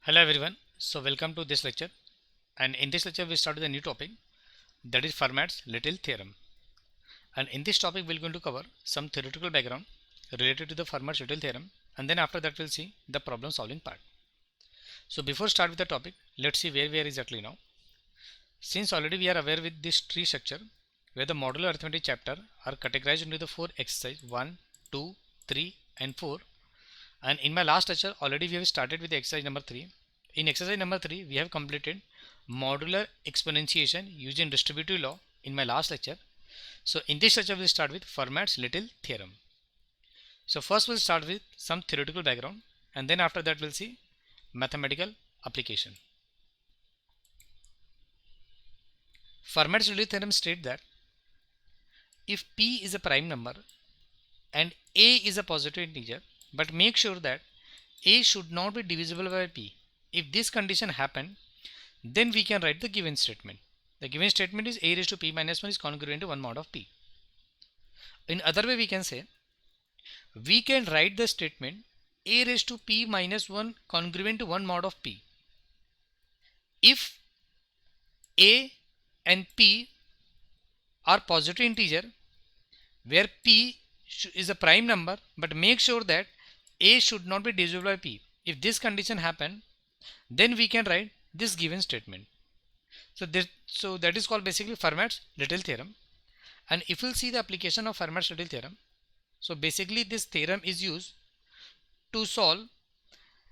Hello everyone. So welcome to this lecture, and in this lecture we start with a new topic, that is Fermat's Little theorem. And in this topic we're going to cover some theoretical background related to the Fermat's Little theorem, and then after that we'll see the problem solving part. So before start with the topic, let's see where we are exactly now. Since already we are aware with this tree structure where the modular arithmetic chapter are categorized into the 4 exercise 1, 2, 3 and 4. And in my last lecture already we have started with exercise number 3. In exercise number 3 we have completed modular exponentiation using distributive law in my last lecture. So in this lecture we'll start with Fermat's Little theorem. So first we'll start with some theoretical background, and then after that we'll see mathematical application. Fermat's Little theorem states that if p is a prime number and a is a positive integer, but make sure that a should not be divisible by p. If this condition happen, then we can write the given statement. The given statement is a raised to p minus 1 is congruent to 1 mod of p. In other way we can say, we can write the statement a raised to p minus 1 congruent to 1 mod of p if a and p are positive integer where p is a prime number, but make sure that a should not be divisible by p. If this condition happen, then we can write this given statement. So that is called basically Fermat's Little theorem. And if we'll see the application of Fermat's Little theorem, so basically this theorem is used to solve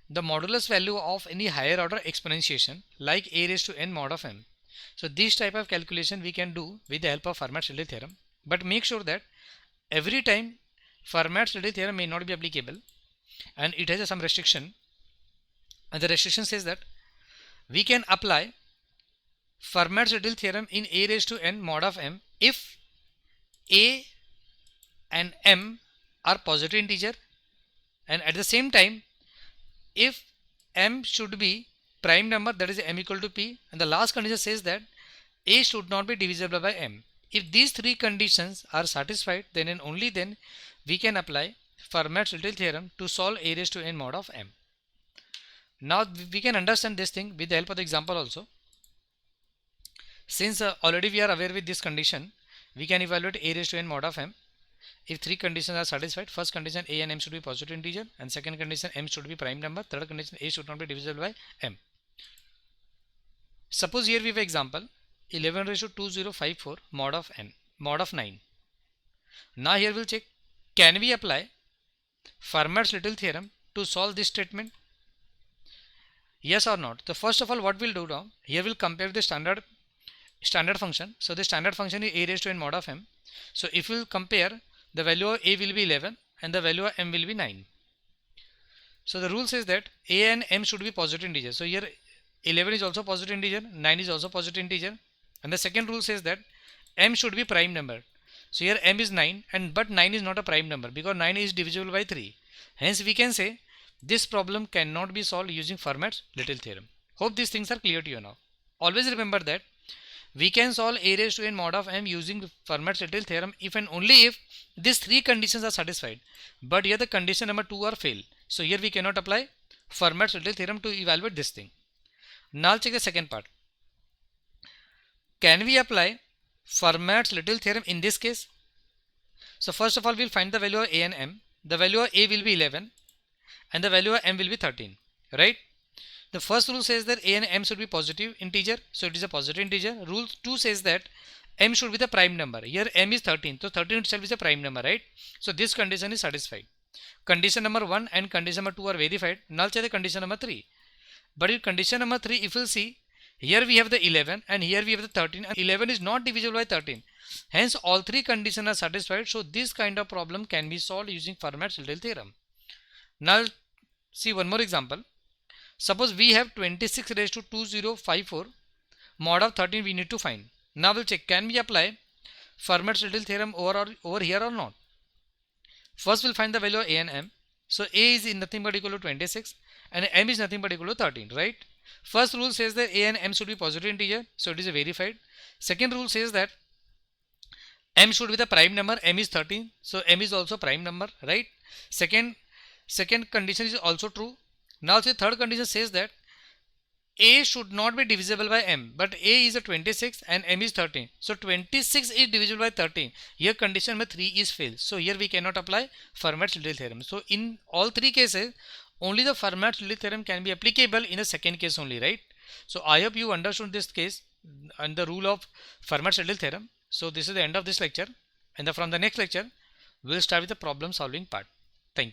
the modulus value of any higher order exponentiation like a raised to n mod of m. So this type of calculation we can do with the help of Fermat's Little theorem, but make sure that every time Fermat's Little theorem may not be applicable, and it has some restriction, and the restriction says that we can apply Fermat's Little theorem in a raised to n mod of m if a and m are positive integer, and at the same time if m should be prime number, that is m equal to p, and the last condition says that a should not be divisible by m. If these three conditions are satisfied, then and only then we can apply Fermat's Little theorem to solve a raised to n mod of m. Now we can understand this thing with the help of the example also. Since already we are aware with this condition, we can evaluate a raised to n mod of m. If three conditions are satisfied, first condition a and m should be positive integer, and second condition m should be prime number, third condition a should not be divisible by m. Suppose here we have example 11 raised to 2054 mod of n, mod of 9. Now here we'll check, can we apply Fermat's Little theorem to solve this statement? Yes or not? So first of all, what we'll do now, here we'll compare the standard function. So the standard function is a raised to n mod of m. So if we'll compare, the value of a will be 11 and the value of m will be 9. So the rule says that a and m should be positive integer. So here 11 is also positive integer, 9 is also positive integer, and the second rule says that m should be prime number. So here m is 9, and but 9 is not a prime number because 9 is divisible by 3. Hence we can say this problem cannot be solved using Fermat's Little theorem. Hope these things are clear to you now. Always remember that we can solve a raised to n mod of m using Fermat's Little theorem if and only if these three conditions are satisfied. But here the condition number 2 are failed. So here we cannot apply Fermat's Little theorem to evaluate this thing. Now check the second part. Can we apply Fermat's Little theorem in this case? So first of all, we'll find the value of a and m. The value of a will be 11 and the value of m will be 13, right? The first rule says that a and m should be positive integer, so it is a positive integer. Rule 2 says that m should be the prime number. Here m is 13, so 13 itself is a prime number, right? So this condition is satisfied. Condition number 1 and condition number 2 are verified. Now check the condition number 3. But in condition number 3, if you'll see, here we have the 11 and here we have the 13, and 11 is not divisible by 13. Hence all three conditions are satisfied. So this kind of problem can be solved using Fermat's Little theorem. Now see one more example. Suppose we have 26 raised to 2054 mod of 13 we need to find. Now we'll check, can we apply Fermat's Little theorem over here or not? First we'll find the value of a and m. So a is nothing but equal to 26 and m is nothing but equal to 13, right? First rule says that a and m should be positive integer, so it is verified. Second rule says that m should be the prime number, m is 13, so m is also prime number, right? Second condition is also true. Now the third condition says that A should not be divisible by M, but A is a 26 and M is 13. So 26 is divisible by 13. Here condition में 3 is fail. So here we cannot apply Fermat's-Little theorem. So in all three cases, only the Fermat's-Little theorem can be applicable in the second case only, right? So I hope you understood this case and the rule of Fermat's-Little theorem. So this is the end of this lecture, and from the next lecture, we'll start with the problem solving part. Thank you.